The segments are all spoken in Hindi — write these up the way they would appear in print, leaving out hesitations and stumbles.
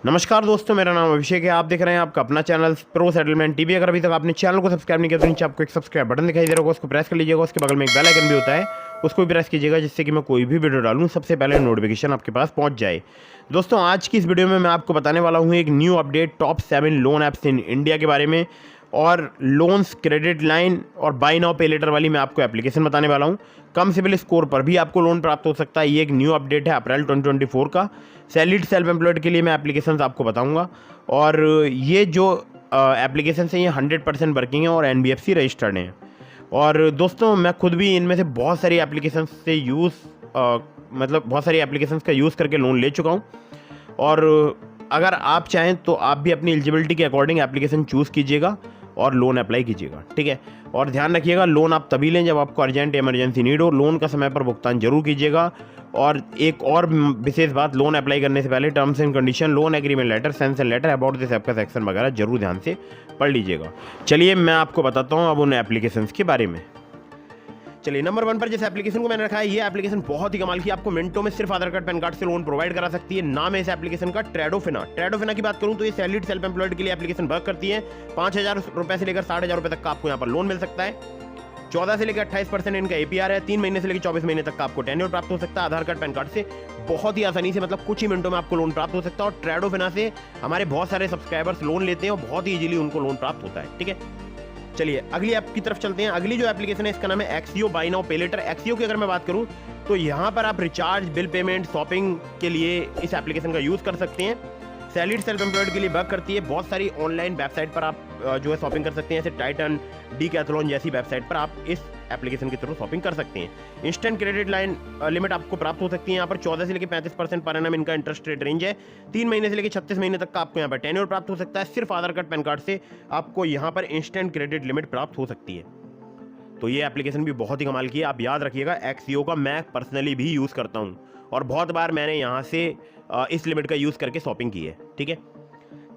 नमस्कार दोस्तों, मेरा नाम अभिषेक है। आप देख रहे हैं आपका अपना चैनल प्रो सेटलमेंट टीवी। अगर अभी तक आपने चैनल को सब्सक्राइब नहीं किया तो नीचे आपको एक सब्सक्राइब बटन दिखाई दे रहा होगा, उसको प्रेस कर लीजिएगा। उसके बगल में एक बेल आइकन भी होता है, उसको भी प्रेस कीजिएगा, जिससे कि मैं कोई भी वीडियो डालूं सबसे पहले नोटिफिकेशन आपके पास पहुंच जाए। दोस्तों, आज की इस वीडियो में मैं आपको बताने वाला हूँ एक new update top 7 loan apps in India के बारे में, और लोन्स, क्रेडिट लाइन और बाय नाउ पे लेटर वाली मैं आपको एप्लीकेशन बताने वाला हूँ। कम सिबिल स्कोर पर भी आपको लोन प्राप्त हो सकता है। ये एक न्यू अपडेट है अप्रैल 2024 का। सैलरीड सेल्फ एम्प्लॉयड के लिए मैं एप्लीकेशंस आपको बताऊंगा, और ये जो एप्लीकेशन है ये 100% वर्किंग है और NBFC रजिस्टर्ड हैं। और दोस्तों, मैं खुद भी इनमें से बहुत सारी एप्लीकेशंस से बहुत सारी एप्लीकेशंस का यूज़ करके लोन ले चुका हूँ। और अगर आप चाहें तो आप भी अपनी एलिजिबिलिटी के अकॉर्डिंग एप्लीकेशन चूज़ कीजिएगा और लोन अप्लाई कीजिएगा, ठीक है। और ध्यान रखिएगा, लोन आप तभी लें जब आपको अर्जेंट इमरजेंसी नीड हो। लोन का समय पर भुगतान जरूर कीजिएगा। और एक और विशेष बात, लोन अप्लाई करने से पहले terms and condition, loan agreement letter, sanction letter, about this app का सेक्शन वगैरह जरूर ध्यान से पढ़ लीजिएगा। चलिए मैं आपको बताता हूँ अब उन एप्लीकेशंस के बारे में। चलिए, नंबर 1 पर जिस एप्लीकेशन को मैंने रखा है, ये एप्लीकेशन बहुत ही कमाल की, आपको मिनटों में सिर्फ आधार कार्ड पैन कार्ड से लोन प्रोवाइड करा सकती है। नाम है इस एप्लीकेशन का ट्रेडोफिना। ट्रेडोफिना की बात करूं तो ये सैलरीड सेल्फ एम्प्लॉयड के लिए एप्लीकेशन वर्क करती है। 5,000 रुपए से लेकर 60,000 रुपए तक का आपको यहाँ पर लोन मिल सकता है। 14 से लेकर 28% इनका APR है। 3 महीने से लेकर 24 महीने तक का आपको टेन्योर प्राप्त हो सकता है। आधार कार्ड पैन कार्ड से बहुत ही आसानी से, मतलब कुछ ही मिनटों में आपको लोन प्राप्त हो सकता है। और ट्रेडोफिना से हमारे बहुत सारे सब्सक्राइबर्स लोन लेते हैं और बहुत ही इजीली उनको लोन प्राप्त होता है, ठीक है। चलिए अगली ऐप की तरफ चलते हैं। अगली जो एप्लीकेशन है इसका नाम है एक्सियो बाय नाउ पे लेटर। एक्सियो की अगर मैं बात करूं तो यहाँ पर आप रिचार्ज, बिल पेमेंट, शॉपिंग के लिए इस एप्लीकेशन का यूज़ कर सकते हैं। सैलरीड सेल्फ एम्प्लॉयड के लिए वर्क करती है। बहुत सारी ऑनलाइन वेबसाइट पर आप जो है शॉपिंग कर सकते हैं, जैसे टाइटन, डीकैथलॉन जैसी वेबसाइट पर आप इस एप्लीकेशन के थ्रू शॉपिंग कर सकते हैं। इंस्टेंट क्रेडिट लाइन लिमिट आपको प्राप्त हो सकती है। यहाँ पर 14 से लेकर 35% पर एनम इनका इंटरेस्ट रेट रेंज है। 3 महीने से लेकर 36 महीने तक का आपको यहाँ पर टेन्योर प्राप्त हो सकता है। सिर्फ आधार कार्ड पैन कार्ड से आपको यहाँ पर इंस्टेंट क्रेडिट लिमिट प्राप्त हो सकती है। तो ये एप्लीकेशन भी बहुत ही कमाल की है। आप याद रखिएगा, एक्सियो का मैं पर्सनली भी यूज़ करता हूँ और बहुत बार मैंने यहाँ से इस लिमिट का यूज़ करके शॉपिंग की है, ठीक है।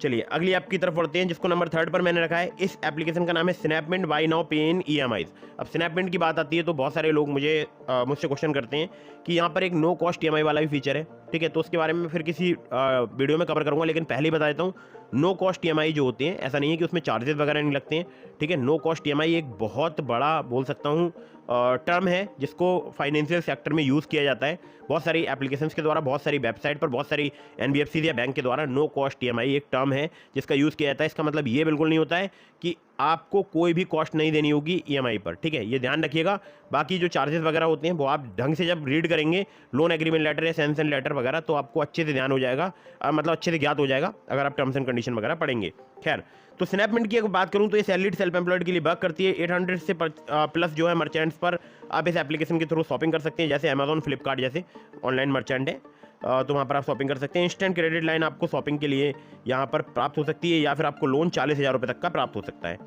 चलिए अगली ऐप की तरफ बढ़ते हैं, जिसको नंबर 3 पर मैंने रखा है। इस एप्लीकेशन का नाम है स्नैपमिंट बाय नाउ पे इन EMIs। अब स्नैपमिंट की बात आती है तो बहुत सारे लोग मुझसे क्वेश्चन करते हैं कि यहाँ पर एक नो कॉस्ट EMI वाला भी फीचर है, ठीक है। तो उसके बारे में फिर किसी वीडियो में कवर करूँगा, लेकिन पहले ही बता देता हूँ, नो कॉस्ट EMI जो होते हैं, ऐसा नहीं है कि उसमें चार्जेस वगैरह नहीं लगते हैं, ठीक है। नो कॉस्ट EMI एक बहुत बड़ा, बोल सकता हूँ, टर्म है जिसको फाइनेंशियल सेक्टर में यूज़ किया जाता है। बहुत सारी एप्लीकेशंस के द्वारा, बहुत सारी वेबसाइट पर, बहुत सारी NBFC या बैंक के द्वारा नो कॉस्ट EMI एक टर्म है जिसका यूज़ किया जाता है। इसका मतलब ये बिल्कुल नहीं होता है कि आपको कोई भी कॉस्ट नहीं देनी होगी EMI पर, ठीक है, ये ध्यान रखिएगा। बाकी जो चार्जेस वगैरह होते हैं वो आप ढंग से जब रीड करेंगे, लोन एग्रीमेंट लेटर या सैंक्शन लेटर वगैरह, तो आपको अच्छे से ध्यान हो जाएगा, मतलब अच्छे से ज्ञात हो जाएगा अगर आप टर्म्स एंड कंडीशन वगैरह पढ़ेंगे। खैर, तो स्नैपमिंट की अगर बात करूं तो ये सैलरीड सेल्फ एम्प्लॉयड के लिए वर्क करती है। 800 से प्लस जो है मर्चेंट्स पर आप इस एप्लीकेशन के थ्रू शॉपिंग कर सकते हैं, जैसे अमेजॉन, फ्लिपकार्ट जैसे ऑनलाइन मर्चेंट है, तो वहाँ पर आप शॉपिंग कर सकते हैं। इंस्टेंट क्रेडिट लाइन आपको शॉपिंग के लिए यहाँ पर प्राप्त हो सकती है, या फिर आपको लोन 40,000 रुपये तक का प्राप्त हो सकता है।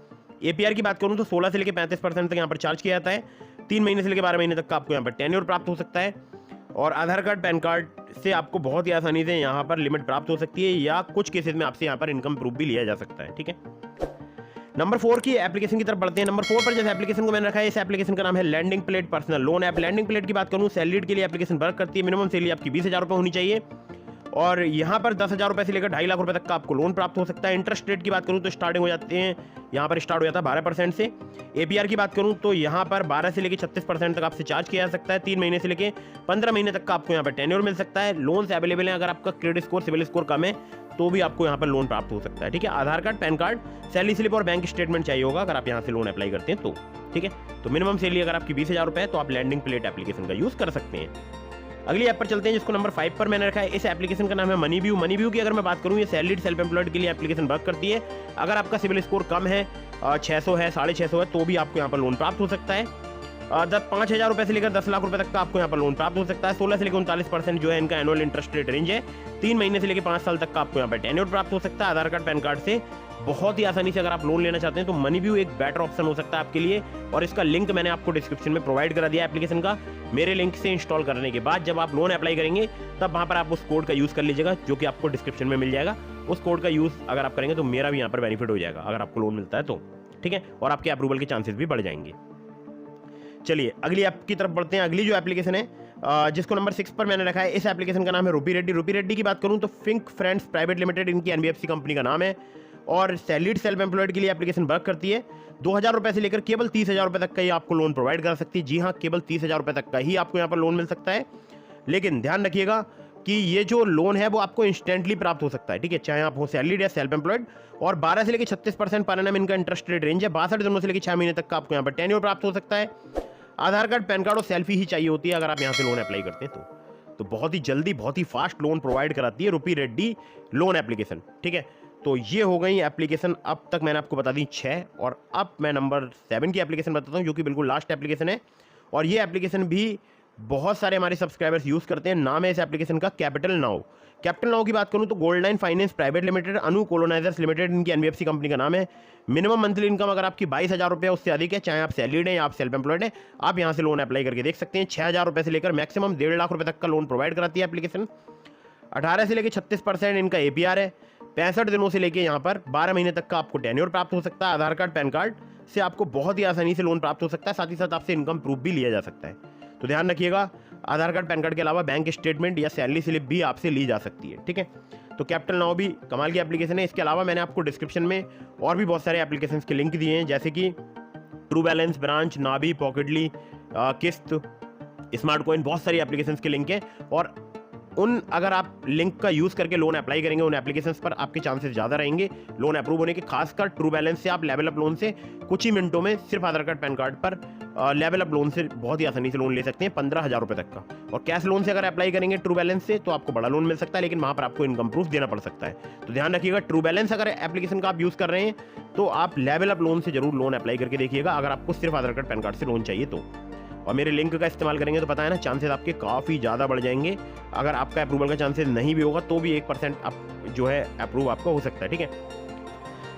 APR की बात करूँ तो 16 से लेकर 35% तक यहाँ पर चार्ज किया जाता है। 3 महीने से लेकर 12 महीने तक का आपको यहाँ पर टेन्योर प्राप्त हो सकता है। और आधार कार्ड, पैन कार्ड से आपको बहुत ही आसानी से यहाँ पर लिमिट प्राप्त हो सकती है, या कुछ केसेस में आपसे यहाँ पर इनकम प्रूफ भी लिया जा सकता है, ठीक है। नंबर 4 की एप्लीकेशन की तरफ बढ़ते हैं। नंबर 4 पर जिस एप्लीकेशन को मैंने रखा है, इस एप्लीकेशन का नाम है landing plate personal loan app. Landing plate की बात करूँ, सैलरीड के लिए एप्लीकेशन वर्क करती है। मिनिमम सैलरी आपकी 20,000 रुपये होनी चाहिए, और यहाँ पर 10,000 रुपये से लेकर 2.5 लाख रुपए तक का आपको लोन प्राप्त हो सकता है। इंटरेस्ट रेट की बात करूँ तो स्टार्टिंग हो जाते हैं, यहाँ पर स्टार्ट हो जाता है 12% से। APR की बात करूँ तो यहाँ पर 12 से लेकर 36% तक आपसे चार्ज किया जा सकता है। 3 महीने से लेकर 15 महीने तक का आपको यहाँ पर टेन्योर मिल सकता है। लोन से अवेलेबल है, अगर आपका क्रेडिट स्कोर, सिविल स्कोर कम है तो भी आपको यहाँ पर लोन प्राप्त हो सकता है, ठीक है। Aadhaar card, PAN card, salary slip और बैंक स्टेटमेंट चाहिए होगा अगर आप यहाँ से लोन अप्लाई करते हैं तो, ठीक है। तो मिनिमम सैलरी अगर आपकी 20,000 रुपये है तो आप लैंडिंग प्लेट एप्लीकेशन का यूज़ कर सकते हैं। अगली ऐप पर चलते हैं, जिसको नंबर 5 पर मैंने रखा है। इस एप्लीकेशन का नाम है मनीव्यू। मनीव्यू की अगर मैं बात करूँ, ये सैलरीड सेल्फ एम्प्लॉयड के लिए एप्लीकेशन वर्क करती है। अगर आपका सिविल स्कोर कम है, 600 है, 650 है, तो भी आपको यहाँ पर लोन प्राप्त हो सकता है। 5,000 रुपये से लेकर 10 लाख रुपए तक का आपको यहाँ पर लोन प्राप्त हो सकता है। 16 से लेकर 39% जो है इनका एनुअल इंटरेस्ट रेट रेंज है। 3 महीने से लेकर 5 साल तक का आपको यहाँ पर टेन्योर प्राप्त हो सकता है। आधार कार्ड, पैन कार्ड से बहुत ही आसानी से अगर आप लोन लेना चाहते हैं तो मनीव्यू एक बेटर ऑप्शन हो सकता है आपके लिए, और इसका लिंक मैंने आपको डिस्क्रिप्शन में प्रोवाइड करा दिया एप्लीकेशन का। मेरे लिंक से इंस्टॉल करने के बाद जब आप लोन अप्लाई करेंगे तब वहाँ पर आप उस कोड का यूज़ कर लीजिएगा, जो कि आपको डिस्क्रिप्शन में मिल जाएगा। उस कोड का यूज़ अगर आप करेंगे तो मेरा भी यहाँ पर बेनिफिट हो जाएगा अगर आपको लोन मिलता है तो, ठीक है, और आपके अप्रूवल के चांसेस भी बढ़ जाएंगे। चलिए अगली ऐप की तरफ बढ़ते हैं। अगली जो एप्लीकेशन है जिसको नंबर 6 पर मैंने रखा है। इस एप्लीकेशन का नाम है रूपी रेड्डी। रूपी रेड्डी की बात करूं तो फिंक फ्रेंड्स प्राइवेट लिमिटेड इनकी एनबीएफसी कंपनी का नाम है और सैलरीड सेल्फ एम्प्लॉयड के लिए एप्लीकेशन वर्क करती है। 2000 रुपये से लेकर केवल 30,000 रुपये तक का ही आपको लोन प्रोवाइड कर सकती है। जी हाँ, केवल 30,000 रुपये तक का ही आपको यहाँ पर लोन मिल सकता है। लेकिन ध्यान रखिएगा कि ये जो लोन है वो आपको इंस्टेंटली प्राप्त हो सकता है, ठीक है, चाहे आप हो सैलरीड या सेल्फ एम्प्लॉयड। और 12 से लेकर 36% पर एनम इनका इंटरेस्ट रेट रेंज है। 62 दिनों से लेकर 6 महीने तक का आपको यहाँ पर टेन्योर प्राप्त हो सकता है। आधार कार्ड, पैन कार्ड और सेल्फी ही चाहिए होती है अगर आप यहाँ से लोन अप्लाई करते हैं तो बहुत ही जल्दी, बहुत ही फास्ट लोन प्रोवाइड कराती है रूपी रेड्डी लोन एप्लीकेशन, ठीक है। तो ये हो गई एप्लीकेशन। अब तक मैंने आपको बता दी 6 और अब मैं नंबर 7 की एप्लीकेशन बताता हूँ जो कि बिल्कुल लास्ट एप्लीकेशन है। और ये एप्लीकेशन भी बहुत सारे हमारे सब्सक्राइबर्स यूज़ करते हैं। नाम है इस एप्लीकेशन का कैपिटल नाउ। कैपिटल नाउ की बात करूं तो gold line finance private limited, Anu colonizers limited इनकी एनबीएफसी कंपनी का नाम है। मिनिमम मंथली इनकम अगर आपकी 22,000 रुपये उससे अधिक है, चाहे आप सैलरीड हैं या आप सेल्फ एम्प्लॉयड हैं, आप यहां से लोन अप्लाई करके देख सकते हैं। 6,000 रुपये से लेकर मैक्सिमम 1.5 लाख रुपये तक का लोन प्रोवाइड कराती है एप्लीकेशन। 18 से लेकर 36% इनका APR है। 65 दिनों से लेकर यहाँ पर 12 महीने तक का आपको टेन्योर प्राप्त हो सकता है। आधार कार्ड, पैन कार्ड से आपको बहुत ही आसानी से लोन प्राप्त हो सकता है। साथ ही साथ आपसे इनकम प्रूफ भी लिया जा सकता है। तो ध्यान रखिएगा, आधार कार्ड, पैन कार्ड के अलावा बैंक स्टेटमेंट या सैलरी स्लिप भी आपसे ली जा सकती है, ठीक है। तो कैपिटल नाउ भी कमाल की एप्लीकेशन है। इसके अलावा मैंने आपको डिस्क्रिप्शन में और भी बहुत सारे एप्लीकेशन के लिंक दिए हैं, जैसे कि ट्रू बैलेंस, ब्रांच, नाभी, पॉकेटली, किस्त, स्मार्ट कॉइन, बहुत सारी एप्लीकेशन के लिंक हैं। और उन अगर आप लिंक का यूज़ करके लोन अप्लाई करेंगे उन एप्लीकेशंस पर, आपके चांसेस ज़्यादा रहेंगे लोन अप्रूव होने के। खासकर ट्रू बैलेंस से आप लेवल अप लोन से कुछ ही मिनटों में सिर्फ आधार कार्ड, पैन कार्ड पर लेवल अप लोन से बहुत ही आसानी से लोन ले सकते हैं 15,000 रुपये तक का। और कैश लोन से अगर अप्लाई करेंगे ट्रू बैलेंस से तो आपको बड़ा लोन मिल सकता है, लेकिन वहाँ पर आपको इनकम प्रूफ देना पड़ सकता है। तो ध्यान रखिएगा, ट्रू बैलेंस अगर एप्लीकेशन का आप यूज़ कर रहे हैं तो आप लेवल अप लोन से जरूर लोन अप्लाई करके देखिएगा, अगर आपको सिर्फ आधार कार्ड, पैन कार्ड से लोन चाहिए तो। और मेरे लिंक का इस्तेमाल करेंगे तो पता है ना, चांसेस आपके काफ़ी ज़्यादा बढ़ जाएंगे। अगर आपका अप्रूवल का चांसेस नहीं भी होगा तो भी 1% आप जो है अप्रूव आपका हो सकता है, ठीक है।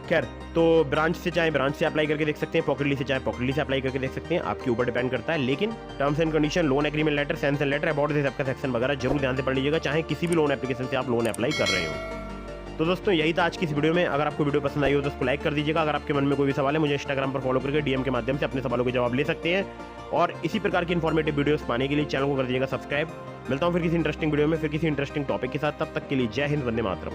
खैर, तो ब्रांच से चाहे ब्रांच से अप्लाई करके देख सकते हैं, पॉकेटली से चाहे पॉकेटली से अप्लाई करके देख सकते हैं, आपके ऊपर डिपेंड करता है। लेकिन terms and condition, loan agreement letter, sanction letter, about this आपका सेक्शन वगैरह जरूर ध्यान से पढ़ लीजिएगा, चाहे किसी भी लोन एप्लीकेशन से आप लोन अप्लाई कर रहे हो। तो दोस्तों यही था आज की इस वीडियो में। अगर आपको वीडियो पसंद आई हो तो उसको लाइक कर दीजिएगा। अगर आपके मन में कोई भी सवाल है, मुझे इंस्टाग्राम पर फॉलो करके DM के माध्यम से अपने सवालों के जवाब ले सकते हैं। और इसी प्रकार की इन्फॉर्मेटिव वीडियोस पाने के लिए चैनल को कर दीजिएगा सब्सक्राइब। मिलता हूँ फिर किसी इंटरेस्टिंग वीडियो में, फिर किसी इंटरेस्टिंग टॉपिक के साथ। तब तक के लिए जय हिंद, वंदे मातरम।